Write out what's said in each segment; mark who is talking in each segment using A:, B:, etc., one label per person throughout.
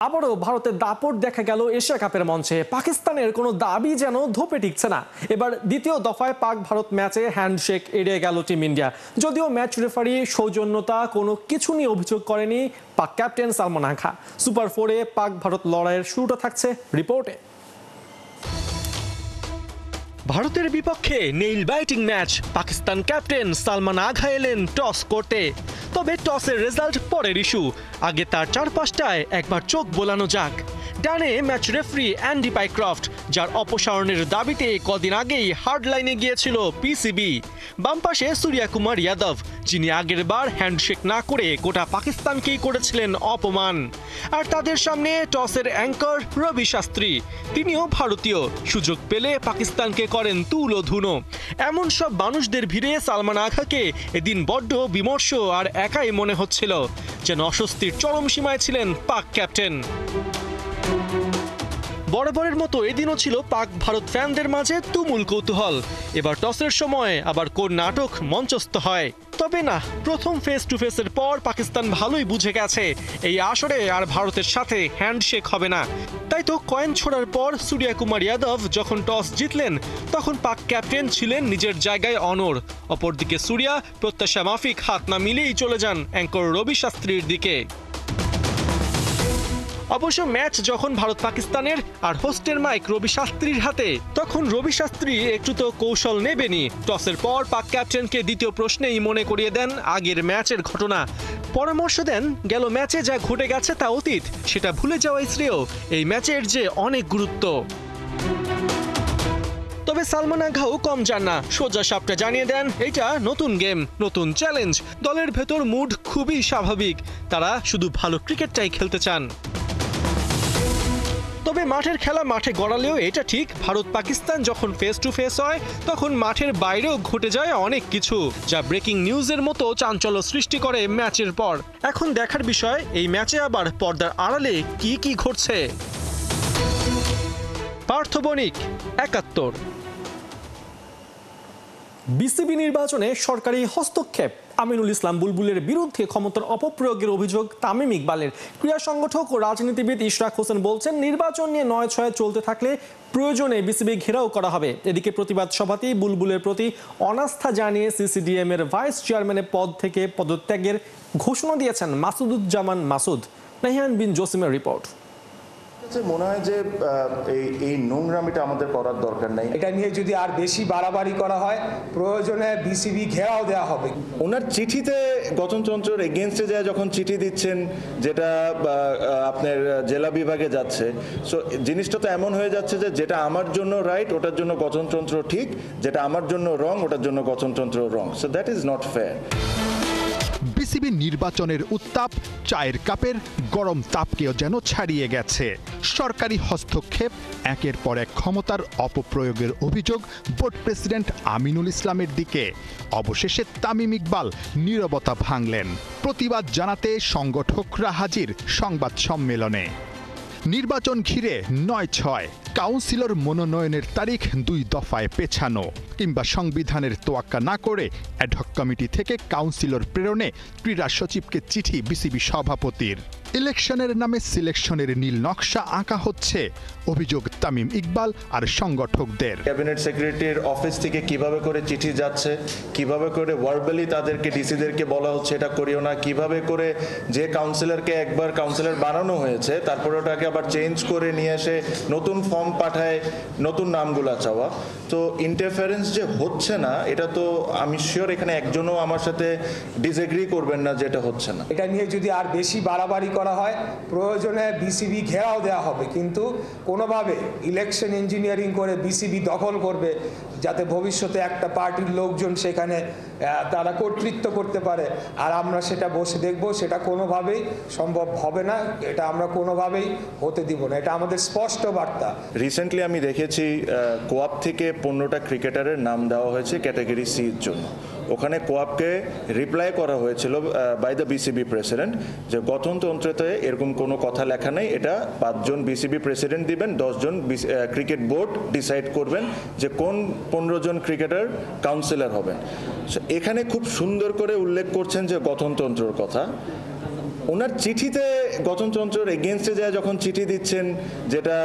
A: আবারও ভারতের দাপট দেখা গেল এশিয়া কাপের মঞ্চে। পাকিস্তানের কোনো দাবি যেন ধোপে টিকছে না। এবার দ্বিতীয় দফায় পাক ভারত ম্যাচে হ্যান্ডশেক এড়িয়ে গেল টিম ইন্ডিয়া। যদিও ম্যাচ রেফারি সৌজন্যতা কোনো কিছু নিয়ে অভিযোগ করেনি পাক ক্যাপ্টেন সালমান আঘা। সুপার 4-এ পাক ভারত লড়াইয়ের শুরুটা থাকছে রিপোর্টে। ভারতের বিপক্ষে nail biting match. Pakistan captain Salman Agha এলেন টস করতে। তবে টসের রেজাল্ট পরের ইস্যু। আগে তার চারপাশটায় একবার চোখ বোলানো যাক। ডানে ম্যাচ রেফারি অ্যান্ডি পাইক্রফট, যার অপসারণের দাবিতে কদিন আগেই হার্ড লাইনে গিয়েছিল পিসিবি। বাম পাশে সূর্যা কুমার যাদব, যিনি আগের বার হ্যান্ডশেক না করে গোটা পাকিস্তানকেই করেছিলেন অপমান। আর তাদের সামনে টসের অ্যাঙ্কর রবি শাস্ত্রী, তিনিও ভারতীয়। সুযোগ পেলে পাকিস্তানকে করেন তুলো ধুনো। এমন সব মানুষদের ভিড়ে সালমান আঘাকে এদিন বড্ড বিমর্ষ আর একাই মনে হচ্ছিল, যেন অস্বস্তির চরম সীমায় ছিলেন পাক ক্যাপ্টেন। বরাবরের মতো এদিনও ছিল পাক ভারত ফ্যানদের মাঝে তুমুল কৌতূহল। এবার টসের সময় আবার কোন নাটক মঞ্চস্থ হয়। তবে না, প্রথম ফেস টু ফেসের পর পাকিস্তান ভালোই বুঝে গেছে এই আসরে আর ভারতের সাথে হ্যান্ডশেক হবে না। তাই তো কয়েন ছোড়ার পর সূর্যা কুমার যাদব যখন টস জিতলেন, তখন পাক ক্যাপ্টেন ছিলেন নিজের জায়গায় অনড়। অপরদিকে সূর্যা প্রত্যাশা মাফিক হাত না মিলেই চলে যান অ্যাঙ্কর রবি শাস্ত্রীর দিকে। অবশ্য ম্যাচ যখন ভারত পাকিস্তানের আর হোস্টের মাইক রবি শাস্ত্রীর হাতে, তখন রবি শাস্ত্রী একটু তো কৌশল নেবেনি। টসের পর পাক ক্যাপ্টেনকে দ্বিতীয় প্রশ্নেই মনে করিয়ে দেন আগের ম্যাচের ঘটনা। পরামর্শ দেন গেল ম্যাচে যা ঘটে গেছে তা অতীত, সেটা ভুলে যাওয়াই শ্রেয়। এই ম্যাচের যে অনেক গুরুত্ব। তবে সালমান আঘাও কম যান না, সোজা সাপটা জানিয়ে দেন এটা নতুন গেম, নতুন চ্যালেঞ্জ। দলের ভেতর মুড খুবই স্বাভাবিক, তারা শুধু ভালো ক্রিকেটটাই খেলতে চান। তবে মাঠের খেলা মাঠে গড়ালেও এটা ঠিক, ভারত পাকিস্তান যখন ফেস টু ফেস হয় তখন মাঠের বাইরেও ঘটে যায় অনেক কিছু, যা ব্রেকিং নিউজের মতো চাঞ্চল্য সৃষ্টি করে ম্যাচের পর। এখন দেখার বিষয় এই ম্যাচে আবার পর্দার আড়ালে কি কি ঘটছে। পার্থ বণিক, ৭১। বিসিবি নির্বাচনে সরকারি হস্তক্ষেপ। আমিনুল ইসলাম বুলবুলের বিরুদ্ধে ক্ষমতার অপপ্রয়োগের অভিযোগ তামিম ইকবালের। ক্রীড়া সংগঠক ও রাজনীতিবিদ ইশরাক হোসেন বলছেন, নির্বাচন নিয়ে ৯-৬ চলতে থাকলে প্রয়োজনে বিসিবি ঘেরাও করা হবে। এদিকে প্রতিবাদ সভাতেই বুলবুলের প্রতি অনাস্থা জানিয়ে সিসিডিএম এর ভাইস চেয়ারম্যানের পদ থেকে পদত্যাগের ঘোষণা দিয়েছেন মাসুদুজ্জামান মাসুদ। নাহিয়ান বিন জসিমের রিপোর্ট।
B: মনে হয় যে এই নোংরামিটা আমাদের করার দরকার নাই।
C: এটা নিয়ে যদি আর বেশি বাড়াবাড়ি করা হয়, প্রয়োজনে বিসিবি ঘেরাও দেওয়া হবে।
B: ওনার চিঠিতে গঠনতন্ত্রের এগেনস্টে যায় যখন চিঠি দিচ্ছেন, যেটা আপনার জেলা বিভাগে যাচ্ছে, সো জিনিসটা তো এমন হয়ে যাচ্ছে যে যেটা আমার জন্য রাইট ওটার জন্য গঠনতন্ত্র ঠিক, যেটা আমার জন্য রং ওটার জন্য গঠনতন্ত্র wrong. So that is not fair.
D: BCB নির্বাচনের উত্তাপ চায়ের কাপের গরম তাপকেও যেন ছাড়িয়ে গেছে। সরকারি হস্তক্ষেপ, একের পর এক ক্ষমতার অপপ্রয়োগের অভিযোগ বোর্ড প্রেসিডেন্ট আমিনুল ইসলামের দিকে। অবশেষে তামিম ইকবাল নীরবতা ভাঙলেন। প্রতিবাদ জানাতে সংগঠকরা হাজির সংবাদ সম্মেলনে। নির্বাচন ঘিরে ৯-৬, কাউন্সিলর মনোনয়নের তারিখ ২ দফায় পেছানো, কিংবা সংবিধানের তোয়াক্কা না করে অ্যাডহক কমিটি থেকে কাউন্সিলর প্রেরণে ক্রীড়া সচিবকে চিঠি বিসিবি সভাপতির। ইলেকশনের নামে সিলেকশনের নীল নকশা আঁকা হচ্ছে, অভিযোগ তামিম ইকবাল আর সংগঠকদের।
B: ক্যাবিনেট সেক্রেটারির অফিস থেকে কিভাবে করে চিঠি যাচ্ছে, কিভাবে করে ভার্বালি তাদেরকে ডিসিদেরকে বলা হচ্ছে এটা করিও না, কিভাবে করে যে কাউন্সিলরকে একবার কাউন্সিলর বানানো হয়েছে তারপরে ওটাকে আবার চেঞ্জ করে নিয়ে এসে নতুন ফর্ম পাঠায়, নতুন নামগুলা চাওয়া। তো ইন্টারফারেন্স যে হচ্ছে না, এটা তো আমি শিওর এখানে একজনও আমার সাথে ডিসএগ্রি করবেন না যেটা হচ্ছে না।
C: এটা নিয়ে যদি আর বেশি বাড়াবাড়ি করা হয়, প্রয়োজনে বিসিবি ঘেরাও দেওয়া হবে। কিন্তু কোনোভাবে ইলেকশন ইঞ্জিনিয়ারিং করে বিসিবি দখল করবে, যাতে ভবিষ্যতে একটা পার্টির লোকজন সেখানে তারা কর্তৃত্ব করতে পারে, আর আমরা সেটা বসে দেখব, সেটা কোনোভাবেই সম্ভব হবে না। এটা আমরা কোনোভাবেই হতে দিব না, এটা আমাদের স্পষ্ট বার্তা।
B: রিসেন্টলি আমি দেখেছি কোয়াপ থেকে 15টা ক্রিকেটারের নাম দেওয়া হয়েছে ক্যাটাগরি সির জন্য। ওখানে কোয়াপকে রিপ্লাই করা হয়েছিল বাই দ্য বিসিবি প্রেসিডেন্ট যে গঠনতন্ত্রতে এরকম কোনো কথা লেখা নেই, এটা 5 জন বিসিবি প্রেসিডেন্ট দিবেন, 10 জন ক্রিকেট বোর্ড ডিসাইড করবেন যে কোন 15 জন ক্রিকেটার কাউন্সিলর হবেন। এখানে খুব সুন্দর করে উল্লেখ করছেন যে গঠনতন্ত্রের কথা। ওনার চিঠিতে গঠনতন্ত্রের এগেনস্টে যায় যখন চিঠি দিচ্ছেন, যেটা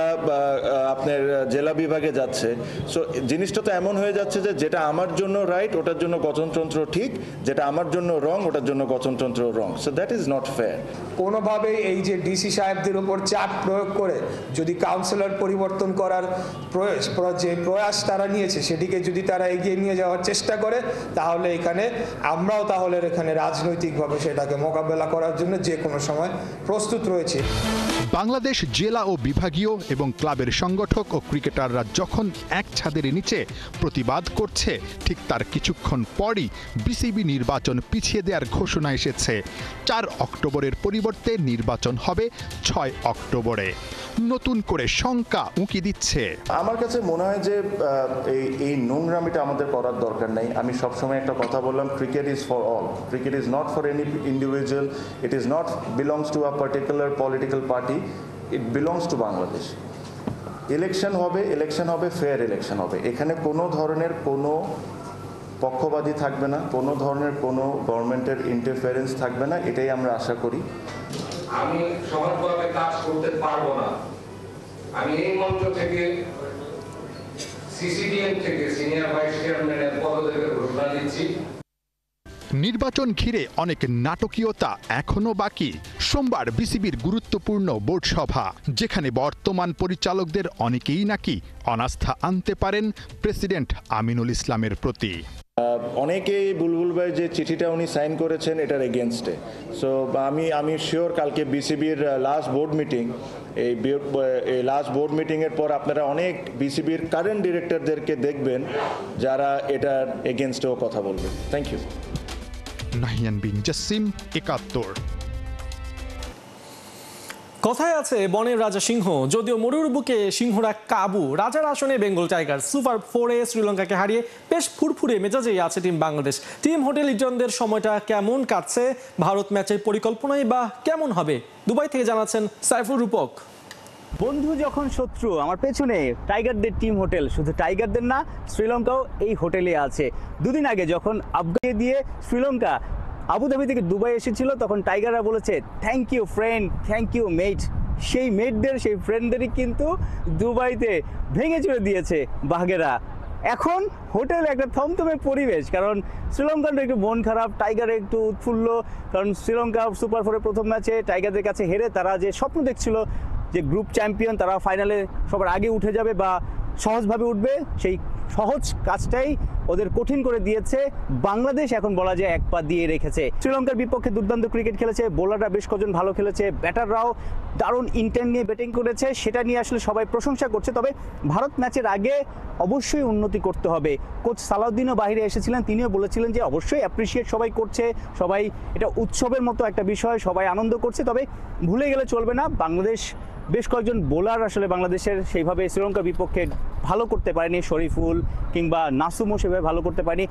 B: আপনার জেলা বিভাগে যাচ্ছে, সো জিনিসটা তো এমন হয়ে যাচ্ছে যে যেটা আমার জন্য রাইট ওটার জন্য গঠনতন্ত্র ঠিক, যেটা আমার জন্য রং ওটার জন্য গঠনতন্ত্র wrong. So that is not fair.
C: কোনোভাবেই এই যে ডিসি সাহেবদের উপর চাপ প্রয়োগ করে যদি কাউন্সিলর পরিবর্তন করার যে প্রয়াস তারা নিয়েছে সেটিকে যদি তারা এগিয়ে নিয়ে যাওয়ার চেষ্টা করে, তাহলে এখানে আমরাও তাহলে এখানে রাজনৈতিকভাবে সেটাকে মোকাবেলা করার জন্য যে কোনো সময় প্রস্তুত রয়েছে।
D: বাংলাদেশ জেলা ও বিভাগীয় এবং ক্লাবের সংগঠক ও ক্রিকেটাররা যখন এক ছাদের নিচে প্রতিবাদ করছে, ঠিক তার কিছুক্ষণ পরই বিসিবি নির্বাচন পিছিয়ে দেওয়ার ঘোষণা এসেছে। 4 অক্টোবরের পরিবর্তে নির্বাচন হবে 6 অক্টোবরে। নতুন করে শঙ্কা উঁকি দিচ্ছে।
B: আমার কাছে মনে হয় যে এই নোংরামিটা আমাদের করার দরকার নেই। আমি সবসময় একটা কথা বললাম, cricket is for all, cricket is not for any individual, it is not belongs to a particular political party, it belongs to Bangladesh. Election হবে ফেয়ার ইলেকশন হবে, এখানে কোনো ধরনের কোনো পক্ষপাতী থাকবে না, কোনো ধরনের কোনো গভর্নমেন্টের ইন্টারফারেন্স থাকবে না, এটাই আমরা আশা করি।
E: আমি সমাজভাবে কাজ করতে পারবো না। আমি এই মঞ্চ থেকে সিসিডিএম থেকে সিনিয়র ভাইস চেয়ারম্যানের পদত্যাগের ঘোষণা দিচ্ছি।
D: নির্বাচন ঘিরে অনেক নাটকীয়তা এখনো বাকি। সোমবার বিসিবির গুরুত্বপূর্ণ বোর্ড সভা, যেখানে বর্তমান পরিচালকদের অনেকেই নাকি অনাস্থা আনতে পারেন প্রেসিডেন্ট আমিনুল ইসলামের প্রতি।
B: অনেকেই বুলবুল ভাই যে চিঠিটা উনি সাইন করেছেন এটার এগেনস্টে। সো আমি শিওর কালকে বিসিবির লাস্ট বোর্ড মিটিং, এই লাস্ট বোর্ড মিটিংয়ের পর আপনারা অনেক বিসিবির কারেন্ট ডিরেক্টরদেরকে দেখবেন যারা এটার এগেনস্টেও কথা বলবেন। Thank you.
D: নাহিয়ান বিন জাসিম, ৭১।
A: কথায় আছে বনের রাজা সিংহ, যদিও মরুর বুকে সিংহরা কাবু। রাজার আসনে বেঙ্গল টাইগার সুপার 4-এ শ্রীলঙ্কাকে হারিয়ে বেশ ফুরফুরে মেজাজেই আছে টিম বাংলাদেশ। টিম হোটেল লিটনদের সময়টা কেমন কাটছে? ভারত ম্যাচের পরিকল্পনাই বা কেমন হবে? দুবাই থেকে জানাচ্ছেন সাইফুর রূপক।
F: বন্ধু যখন শত্রু, আমার পেছনে টাইগারদের টিম হোটেল। শুধু টাইগারদের না, শ্রীলঙ্কাও এই হোটেলে আছে। দুদিন আগে যখন আফগানিস্তান দিয়ে শ্রীলঙ্কা আবুধাবি থেকে দুবাই এসেছিল, তখন টাইগাররা বলেছে thank you friend, thank you mate. সেই মেটদের, সেই ফ্রেন্ডদেরই কিন্তু দুবাইতে ভেঙে চুরে দিয়েছে বাঘেরা। এখন হোটেলে একটা থমথমে পরিবেশ, কারণ শ্রীলঙ্কার একটু মন খারাপ, টাইগার একটু উৎফুল্ল, কারণ শ্রীলঙ্কা সুপার 4-এর প্রথম ম্যাচে টাইগারদের কাছে হেরে তারা যে স্বপ্ন দেখছিল যে গ্রুপ চ্যাম্পিয়ন, তারা ফাইনালে সবার আগে উঠে যাবে বা সহজভাবে উঠবে, সেই সহজ কাজটাই ওদের কঠিন করে দিয়েছে বাংলাদেশ। এখন বলা যায় এক পা দিয়ে রেখেছে। শ্রীলঙ্কার বিপক্ষে দুর্দান্ত ক্রিকেট খেলেছে, বোলাররা বেশ কজন ভালো খেলেছে, ব্যাটাররাও দারুণ ইন্টেন্ট নিয়ে ব্যাটিং করেছে, সেটা নিয়ে আসলে সবাই প্রশংসা করছে। তবে ভারত ম্যাচের আগে অবশ্যই উন্নতি করতে হবে। কোচ সালাউদ্দিনও বাইরে এসেছিলেন, তিনিও বলেছিলেন যে অবশ্যই অ্যাপ্রিসিয়েট সবাই করছে, সবাই এটা উৎসবের মতো একটা বিষয়, সবাই আনন্দ করছে, তবে ভুলে গেলে চলবে না বাংলাদেশ বেশ কয়েকজন বোলার আসলে বাংলাদেশের সেইভাবে শ্রীলঙ্কার বিপক্ষে ভালো করতে পারেনি। শরীফুল কিংবা নাসুমও সেভাবে ভালো করতে পারেনি।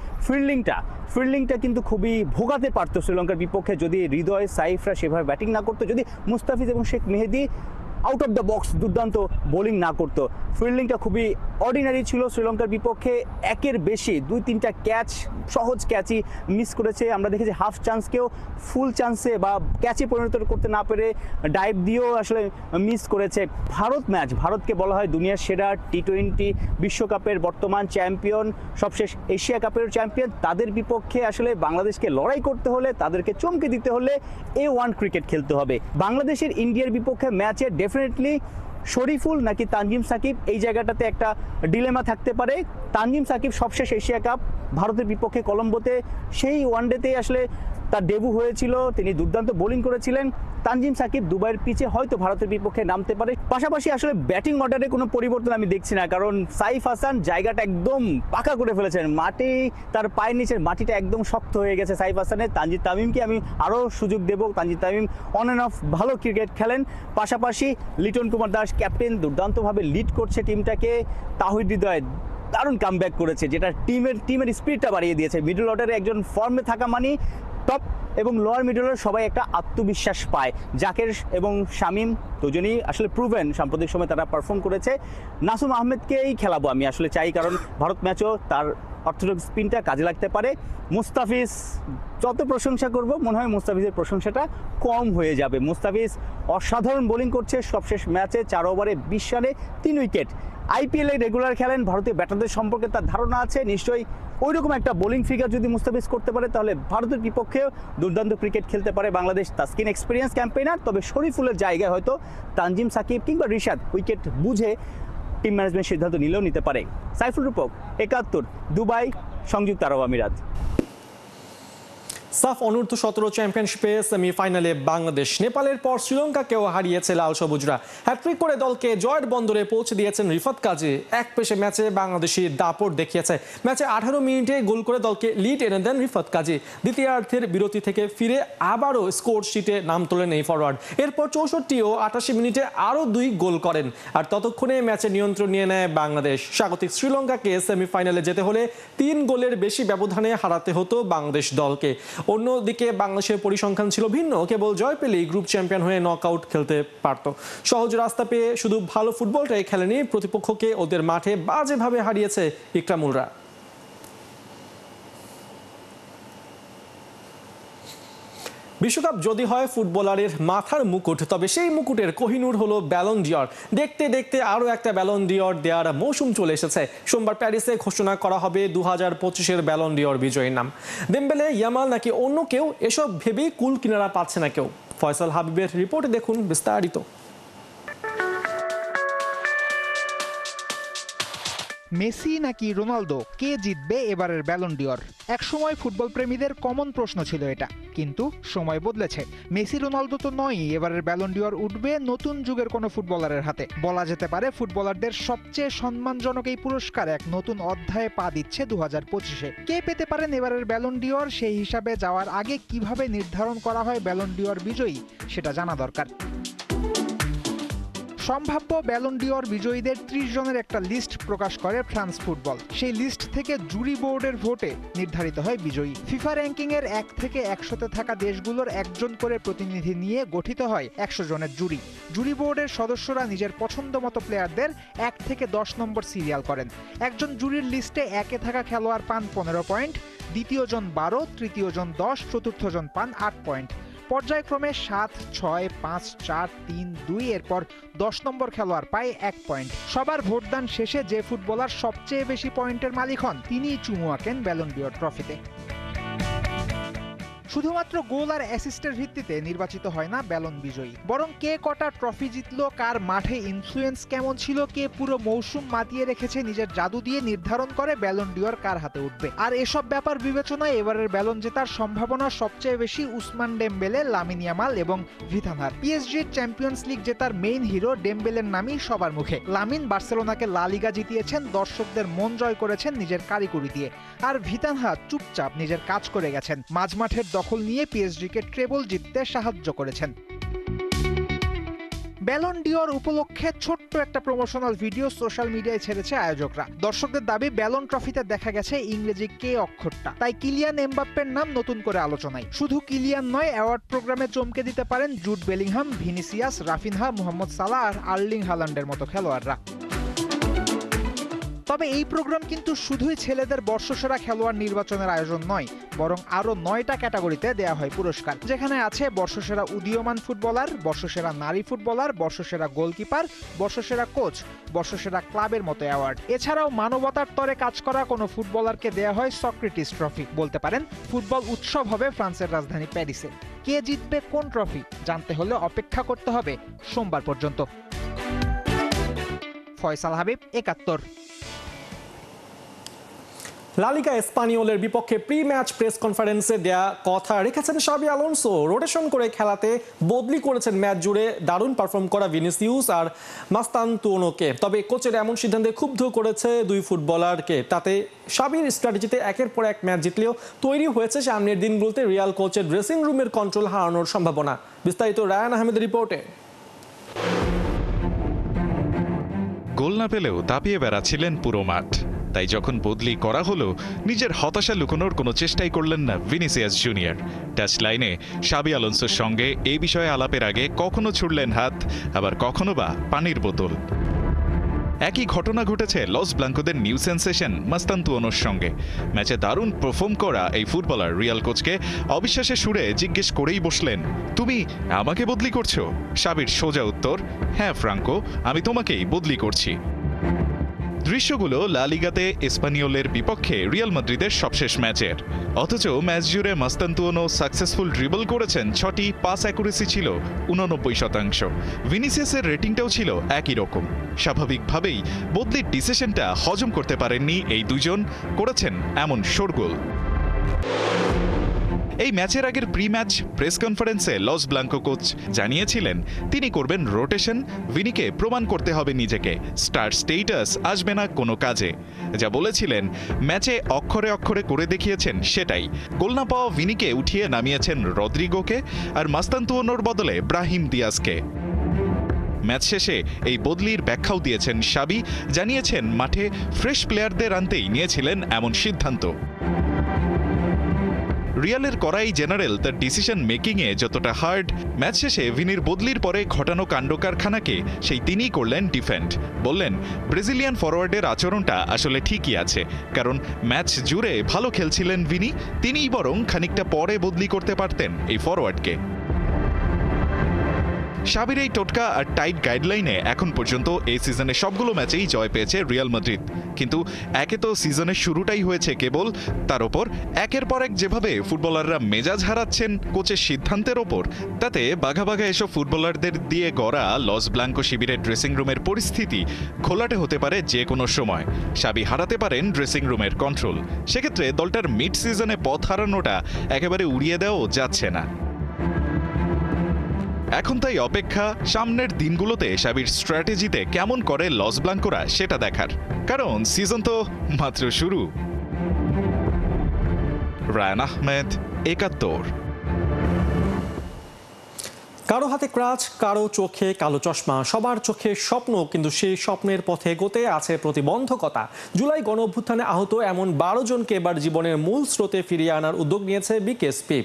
F: ফিল্ডিংটা কিন্তু খুবই ভোগাতে পারতো শ্রীলঙ্কার বিপক্ষে যদি হৃদয়, সাইফরা সেভাবে ব্যাটিং না করতো, যদি মুস্তাফিজ এবং Sheikh Mehedi out of the box দুর্দান্ত বোলিং না করতো। ফিল্ডিংটা খুবই অর্ডিনারি ছিল শ্রীলঙ্কার বিপক্ষে। একের বেশি 2-3টা ক্যাচ, সহজ ক্যাচই মিস করেছে। আমরা দেখেছি হাফ চান্সকেও ফুল চান্সে বা ক্যাচে পরিণত করতে না পেরে ডাইভ দিয়েও আসলে মিস করেছে। ভারতকে বলা হয় দুনিয়ার সেরা টি-20 বিশ্বকাপের বর্তমান চ্যাম্পিয়ন, সবশেষ এশিয়া কাপের চ্যাম্পিয়ন। তাদের বিপক্ষে আসলে বাংলাদেশকে লড়াই করতে হলে, তাদেরকে চমকে দিতে হলে A1 ক্রিকেট খেলতে হবে। বাংলাদেশের ইন্ডিয়ার বিপক্ষে ম্যাচে ডেফিনেটলি শরীফুল নাকি তানজিম সাকিব, এই জায়গাটাতে একটা ডিলেমা থাকতে পারে। তানজিম সাকিব সবশেষ এশিয়া কাপ ভারতের বিপক্ষে কলম্বোতে সেই ওয়ানডেতে আসলে তার ডেবু হয়েছিল, তিনি দুর্দান্ত বোলিং করেছিলেন। তানজিম সাকিব দুবাইয়ের পিচে হয়তো ভারতের বিপক্ষে নামতে পারে। পাশাপাশি আসলে ব্যাটিং অর্ডারে কোনো পরিবর্তন আমি দেখছি না, কারণ সাইফ হাসান জায়গাটা একদম পাকা করে ফেলেছেন। মাটি, তার পায়ের নিচের মাটিটা একদম শক্ত হয়ে গেছে সাইফ হাসানের। তানজিদ তামিমকে আমি আরও সুযোগ দেব। Tanzid Tamim on and off ভালো ক্রিকেট খেলেন। পাশাপাশি লিটন কুমার দাস ক্যাপ্টেন, দুর্দান্তভাবে লিড করছে টিমটাকে। তাহিদ হৃদয় দারুণ কামব্যাক করেছে, যেটা টিমের স্পিডটা বাড়িয়ে দিয়েছে। মিডল অর্ডারে একজন ফর্মে থাকা মানে টপ এবং লোয়ার মিডলের সবাই একটা আত্মবিশ্বাস পায়। জাকের এবং শামীম দুজনেই আসলে প্রুভেন, সাম্প্রতিক সময় তারা পারফর্ম করেছে। নাসুম আহমেদকেই খেলাবো আমি আসলে চাই, কারণ ভারত ম্যাচও তার অর্থোডক্স স্পিনটা কাজে লাগতে পারে। মুস্তাফিজ যত প্রশংসা করব মনে হয় মুস্তাফিজের প্রশংসাটা কম হয়ে যাবে। মুস্তাফিজ অসাধারণ বোলিং করছে, সবশেষ ম্যাচে 4 ওভারে 20 রানে 3 উইকেট। আইপিএলে রেগুলার খেলেন, ভারতীয় ব্যাটারদের সম্পর্কে তার ধারণা আছে। নিশ্চয়ই ওই রকম একটা বোলিং ফিগার যদি মুস্তাফিজ করতে পারে তাহলে ভারতের বিপক্ষেও দুর্দান্ত ক্রিকেট খেলতে পারে বাংলাদেশ। তাসকিন এক্সপিরিয়েন্স ক্যাম্পেইনার, তবে শরীফুলের জায়গায় হয়তো তানজিম সাকিব কিংবা রিশাদ উইকেট বুঝে টিম ম্যানেজমেন্ট সিদ্ধান্ত নিলেও নিতে পারে। সাইফুল রূপক, 71, দুবাই, সংযুক্ত আরব আমিরাত।
A: সাফ অনূর্ধ্ব 17 চ্যাম্পিয়নশিপে সেমিফাইনালে বাংলাদেশ নেপালের পর শ্রীলঙ্কাকেও হারিয়েছে লাল সবুজরা। হ্যাট্রিক করে দলকে জয়ের বন্দরে পৌঁছে দিয়েছেন রিফাত কাজী। এক পেশে ম্যাচে বাংলাদেশি দাপট দেখিয়েছে। ম্যাচে 18 মিনিটে গোল করে দলকে লিড এনে দেন রিফাত কাজী। দ্বিতীয়ার্ধের বিরতি থেকে ফিরে আবারও স্কোর শিটে নাম তোলেন এই ফরওয়ার্ড। এরপর 64 ও 88 মিনিটে আরও 2 গোল করেন। আর ততক্ষণে ম্যাচে নিয়ন্ত্রণ নিয়ে নেয় বাংলাদেশ। স্বাগতিক শ্রীলঙ্কাকে সেমিফাইনালে যেতে হলে 3 গোলের বেশি ব্যবধানে হারাতে হতো বাংলাদেশ দলকে। অন্যদিকে বাংলাদেশের পরিসংখ্যান ছিল ভিন্ন, কেবল জয় পেলেই গ্রুপ চ্যাম্পিয়ন হয়ে নকআউট খেলতে পারত। সহজ রাস্তা পেয়ে শুধু ভালো ফুটবলটাই খেলেনি, প্রতিপক্ষকে ওদের মাঠে বাজেভাবে হারিয়েছে ইকরামুলরা। বিশ্বকাপ যদি হয় ফুটবলারের মাথার মুকুট, তবে সেই মুকুটের কোহিনূর হলো ব্যালন ডিওর। দেখতে দেখতে আরও একটা ব্যালন ডিওর দেওয়ার মৌসুম চলে এসেছে। সোমবার প্যারিসে ঘোষণা করা হবে 2025-এর ব্যালন ডিওর বিজয়ীর নাম। দেম্বেলে, ইয়ামাল নাকি অন্য কেউ, এসব ভেবেই কুল কিনারা পাচ্ছে না কেউ। ফয়সাল হাবিবের রিপোর্টে দেখুন বিস্তারিত।
G: মেসি নাকি রোনালদো, কে জিতবে এবারের ব্যালন ডিওর? একসময় ফুটবল প্রেমীদের কমন প্রশ্ন ছিল এটা, কিন্তু সময় বদলেছে। মেসি রোনালদো তো নয়, এবারের ব্যালন ডিওর উঠবে নতুন যুগের কোনো ফুটবলারের হাতে। বলা যেতে পারে ফুটবলারদের সবচেয়ে সম্মানজনক এই পুরস্কার এক নতুন অধ্যায়ে পা দিচ্ছে 2025-এ। কে পেতে পারেন এবারের ব্যালন ডিওর, সেই হিসাবে যাওয়ার আগে কিভাবে নির্ধারণ করা হয় ব্যালন ডিওর বিজয়ী, সেটা জানা দরকার। সম্ভাব্য ব্যালন ডিওর বিজয়ীদের 30 জনের একটা লিস্ট প্রকাশ করে ফ্রান্স ফুটবল। সেই লিস্ট থেকে জুরি বোর্ডের ভোটে নির্ধারিত হয় বিজয়ী। ফিফা র্যাঙ্কিং এর 1 থেকে 100-তে থাকা দেশগুলোর একজন করে প্রতিনিধি নিয়ে গঠিত হয় 100 জনের জুরি। জুরি বোর্ডের সদস্যরা নিজের পছন্দ মতো প্লেয়ারদের 1 থেকে 10 নম্বর সিরিয়াল করেন। একজন জুরির লিস্টে 1-এ থাকা খেলোয়াড় পান 15 পয়েন্ট, দ্বিতীয় জন 12, তৃতীয় জন 10, চতুর্থ জন পান 8 পয়েন্ট। পর্যায়ক্রমে 7, 6, 5, 4, 3, 2 এরপর 10 নম্বর খেলোয়াড় পায় 1 পয়েন্ট। সবার ভোটদান শেষে যে ফুটবলার সবচেয়ে বেশি পয়েন্টের মালিক হন তিনিই চুমু আঁকেন ব্যালন ডিওর ট্রফিতে। শুধুমাত্র গোল আর অ্যাসিস্টের ভিত্তিতে নির্বাচিত হয় না ব্যালন বিজয়ী, বরং কে কটা ট্রফি জিতলো, কার মাঠে ইনফ্লুয়েন্স কেমন ছিল, কে পুরো মৌসুম মাতিয়ে রেখেছে নিজের জাদু দিয়ে নির্ধারণ করে ব্যালন ডিওর কার হাতে উঠবে। আর এসব ব্যাপার বিবেচনায় এবারের ব্যালন জেতার সম্ভাবনা সবচেয়ে বেশি উসমান ডেম্বেলে, লামিন ইয়ামাল এবং ভিথানহার। পিএসজির চ্যাম্পিয়ন্স লিগ জেতার মেইন হিরো ডেম্বেলের নামই সবার মুখে। লামিন বার্সেলোনাকে লা লিগা জিতিয়েছেন, দর্শকদের মন জয় করেছেন নিজের কারিকুরি দিয়ে। আর ভিথানহা চুপচাপ নিজের কাজ করে গেছেন, মাঝমাঠের দখল নিয়ে পিএসজিকে ট্রেবল জিততে সাহায্য করেছেন। ব্যালন ডিওর উপলক্ষে ছোট্ট একটা প্রমোশনাল ভিডিও সোশ্যাল মিডিয়ায় ছেড়েছে আয়োজকরা। দর্শকদের দাবি ব্যালন ট্রফিতে দেখা গেছে ইংরেজি কে অক্ষরটা, তাই কিলিয়ান এমবাপ্পের নাম নতুন করে আলোচনায়। শুধু কিলিয়ান নয়, অ্যাওয়ার্ড প্রোগ্রামে চমকে দিতে পারেন Jude Bellingham, Vinicius, Raphinha, Mohamed Salah আর আর্লিং হালান্ডের মতো খেলোয়াড়রা। তবে এই প্রোগ্রাম কিন্তু শুধুই ছেলেদের বর্ষসেরা খেলোয়াড় নির্বাচনের আয়োজন নয়, বরং আরো 9টা ক্যাটাগরিতে দেয়া হয় পুরস্কার, যেখানে আছে বর্ষসেরা উদীয়মান ফুটবলার, বর্ষসেরা নারী ফুটবলার, বর্ষসেরা গোলকিপার, বর্ষসেরা কোচ, বর্ষসেরা ক্লাবের মতো অ্যাওয়ার্ড। এছাড়াও মানবতার তরে কাজ করা কোনো ফুটবলারকে দেয়া হয় সক্রেটিস ট্রফি। বলতে পারেন ফুটবল উৎসব হবে ফ্রান্সের রাজধানী প্যারিসে। কে জিতবে কোন ট্রফি জানতে হলে অপেক্ষা করতে হবে সোমবার পর্যন্ত। ফয়সাল হাবিব, 71।
A: লা লিগা এসপানিওলের বিপক্ষে প্রি ম্যাচ প্রেস কনফারেন্সে দেয়া কথা রেখেছেন শাবি আলোনসো। রোটেশন করে খেলাতে বদলি করেছেন ম্যাচ জুড়ে দারুণ পারফর্ম করা ভিনিসিউস আর মাস্তানতুনোকে। তবে কোচের এমন সিদ্ধান্তে ক্ষুব্ধ করেছে 2 ফুটবলারকে। তাতে শাবির স্ট্র্যাটেজিতে একের পর এক ম্যাচ জিতলেও তৈরি হয়েছে সামনের দিনগুলোতে রিয়াল কোচের ড্রেসিং রুমের কন্ট্রোল হারানোর সম্ভাবনা। বিস্তারিত রায়ান আহমেদের রিপোর্টে।
H: গোল না পেলেও দাপিয়ে বেড়াচ্ছিলেন পুরো মাঠ। তাই যখন বদলি করা হলো, নিজের হতাশা লুকোনোর কোনো চেষ্টাই করলেন না ভিনিসিয়াস জুনিয়র। টাচ লাইনে শাবি আলোনসোর সঙ্গে এই বিষয়ে আলাপের আগে কখনো ছুড়লেন হাত, আবার কখনো বা পানির বোতল। একই ঘটনা ঘটেছে লস ব্লাঙ্কোদের নিউ সেন্সেশন মাস্তান্তুয়ানোর সঙ্গে। ম্যাচে দারুণ পারফর্ম করা এই ফুটবলার রিয়াল কোচকে অবিশ্বাসের সুরে জিজ্ঞেস করেই বসলেন, তুমি আমাকে বদলি করছো? সাবির সোজা উত্তর, হ্যাঁ ফ্রাঙ্কো, আমি তোমাকেই বদলি করছি। দৃশ্যগুলো লা লিগাতে এসপানিওলের বিপক্ষে রিয়াল মাদ্রিদের সবশেষ ম্যাচের। অথচ ম্যাচ জুড়ে মাস্তান্তুয়ানো সাকসেসফুল ড্রিবল করেছেন 6টি, পাস অ্যাকুরেসি ছিল 89%। ভিনিসিয়াসের রেটিংটাও ছিল একই রকম। স্বাভাবিকভাবেই বদলির ডিসিশনটা হজম করতে পারেননি এই দুজন, করেছেন এমন শোরগোল। এই ম্যাচের আগের প্রি ম্যাচ প্রেস কনফারেন্সে লস ব্লাঙ্কো কোচ জানিয়েছিলেন তিনি করবেন রোটেশন, ভিনিকে প্রমাণ করতে হবে নিজেকে, স্টার স্টেটাস আসবে না কোনো কাজে। যা বলেছিলেন ম্যাচে অক্ষরে অক্ষরে করে দেখিয়েছেন সেটাই। গোল না পাওয়া ভিনিকে উঠিয়ে নামিয়েছেন রদ্রিগোকে আর মাস্তান্তুয়ানোর বদলে ব্রাহিম দিয়াজকে। ম্যাচ শেষে এই বদলির ব্যাখ্যাও দিয়েছেন সাবি, জানিয়েছেন মাঠে ফ্রেশ প্লেয়ারদের আনতেই নিয়েছিলেন এমন সিদ্ধান্ত। রিয়ালের করাই জেনারেল তার ডিসিশন মেকিংয়ে যতটা হার্ড, ম্যাচ শেষে ভিনির বদলির পরে ঘটানো কাণ্ডকারখানাকে সেই তিনিই করলেন ডিফেন্ড। বললেন ব্রাজিলিয়ান ফরওয়ার্ডের আচরণটা আসলে ঠিকই আছে, কারণ ম্যাচ জুড়ে ভালো খেলছিলেন ভিনি, তিনিই বরং খানিকটা পরে বদলি করতে পারতেন এই ফরওয়ার্ডকে। সাবির এই টোটকা আর টাইট গাইডলাইনে এখন পর্যন্ত এই সিজনে সবগুলো ম্যাচেই জয় পেয়েছে রিয়াল মাদ্রিদ। কিন্তু একে তো সিজনের শুরুটাই হয়েছে কেবল, তার ওপর একের পর এক যেভাবে ফুটবলাররা মেজাজ হারাচ্ছেন কোচের সিদ্ধান্তের ওপর, তাতে বাঘা বাঘা এসব ফুটবলারদের দিয়ে গড়া লস ব্লাঙ্কো শিবিরের ড্রেসিং রুমের পরিস্থিতি ঘোলাটে হতে পারে যে কোনো সময়। সাবি হারাতে পারেন ড্রেসিং রুমের কন্ট্রোল, সেক্ষেত্রে দলটার মিড সিজনে পথ হারানোটা একেবারে উড়িয়ে দেওয়াও যাচ্ছে না। এখন তাই অপেক্ষা সামনের দিনগুলোতে সাবির স্ট্র্যাটেজিতে কেমন করে লস ব্লাঙ্কোরা সেটা দেখার, কারণ সিজন তো মাত্র শুরু। রায়ান আহমেদ, ৭১।
A: কারো হাতে ক্রাচ, কারো চোখে কালো চশমা, সবার চোখে স্বপ্ন, কিন্তু সেই স্বপ্নের পথে এগোতে আছে প্রতিবন্ধকতা। জুলাই গণ অভ্যুত্থানে আহত এমন 12 জনকে এবার জীবনের মূল স্রোতে ফিরিয়ে আনার উদ্যোগ নিয়েছে বিকেএসপি।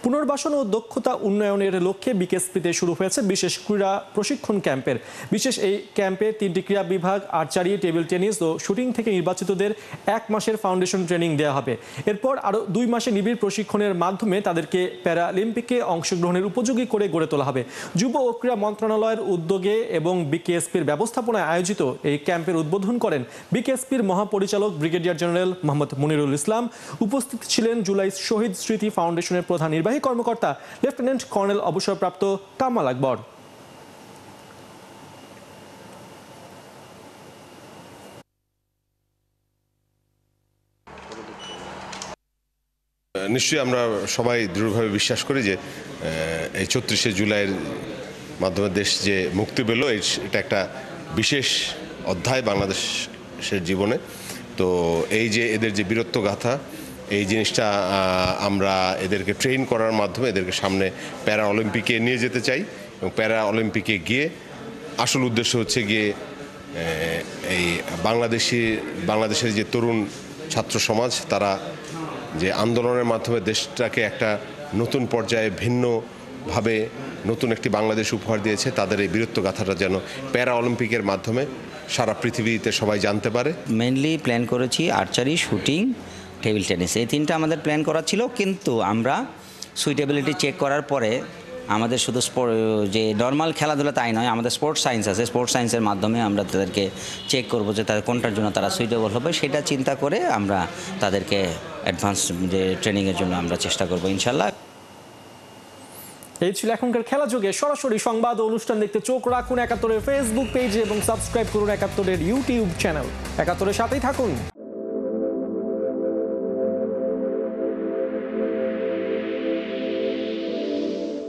A: পুনর্বাসন ও দক্ষতা উন্নয়নের লক্ষ্যে বিকেএসপিতে শুরু হয়েছে বিশেষ ক্রীড়া প্রশিক্ষণ ক্যাম্পের। বিশেষ এই ক্যাম্পে 3টি ক্রীড়া বিভাগ, আর্চারি, টেবিল টেনিস ও শুটিং থেকে নির্বাচিতদের 1 মাসের ফাউন্ডেশন ট্রেনিং দেওয়া হবে। এরপর আরও 2 মাসে নিবিড় প্রশিক্ষণের মাধ্যমে তাদেরকে প্যারালিম্পিকে অংশগ্রহণের উপযোগী করে গড়ে তোলা হবে। যুব ও ক্রীড়া মন্ত্রণালয়ের উদ্যোগে এবং বিকেএসপির ব্যবস্থাপনায় আয়োজিত এই ক্যাম্পের উদ্বোধন করেন বিকেএসপির মহাপরিচালক ব্রিগেডিয়ার জেনারেল মোহাম্মদ মনিরুল ইসলাম। উপস্থিত ছিলেন জুলাই শহীদ স্মৃতি ফাউন্ডেশনের প্রধান নির্বাহী কর্মকর্তা লেফটেন্যান্ট কর্নেল অবসরপ্রাপ্ত কামাল আকবর।
I: নিশ্চয়ই আমরা সবাই দৃঢ়ভাবে বিশ্বাস করি যে এই ৩৪শে জুলাইয়ের মাধ্যমে দেশ যে মুক্তি পেল, এটা একটা বিশেষ অধ্যায় বাংলাদেশের জীবনে। তো এই যে এদের যে বীরত্ব গাথা, এই জিনিসটা আমরা এদেরকে ট্রেন করার মাধ্যমে এদেরকে সামনে প্যারা অলিম্পিকে নিয়ে যেতে চাই। এবং প্যারা অলিম্পিকে গিয়ে আসল উদ্দেশ্য হচ্ছে গিয়ে এই বাংলাদেশের যে তরুণ ছাত্র সমাজ, তারা যে আন্দোলনের মাধ্যমে দেশটাকে একটা নতুন পর্যায়ে ভিন্নভাবে নতুন একটি বাংলাদেশ উপহার দিয়েছে, তাদের এই বীরত্ব গাথাটা যেন প্যারা অলিম্পিকের মাধ্যমে সারা পৃথিবীতে সবাই জানতে পারে।
J: মেইনলি প্ল্যান করেছি আর্চারি, শুটিং, টেবিল টেনিস, এই 3টা আমাদের প্ল্যান করা ছিল। কিন্তু আমরা সুইটেবিলিটি চেক করার পরে আমাদের শুধু যে নর্মাল খেলাধুলা তাই নয়, আমাদের স্পোর্টস সায়েন্স আছে, স্পোর্টস সায়েন্সের মাধ্যমে আমরা তাদেরকে চেক করব যে তাদের কোনটার জন্য তারা সুইটেবল হবে, সেটা চিন্তা করে আমরা তাদেরকে অ্যাডভান্স যে ট্রেনিংয়ের জন্য আমরা চেষ্টা করব ইনশাল্লাহ।
A: এই ছিল এখনকার খেলা যোগে। সরাসরি সংবাদ ও অনুষ্ঠান দেখতে চোখ রাখুন ৭১-এর ফেসবুক পেজে এবং সাবস্ক্রাইব করুন ৭১-এর ইউটিউব চ্যানেল। ৭১-এর সাথেই থাকুন।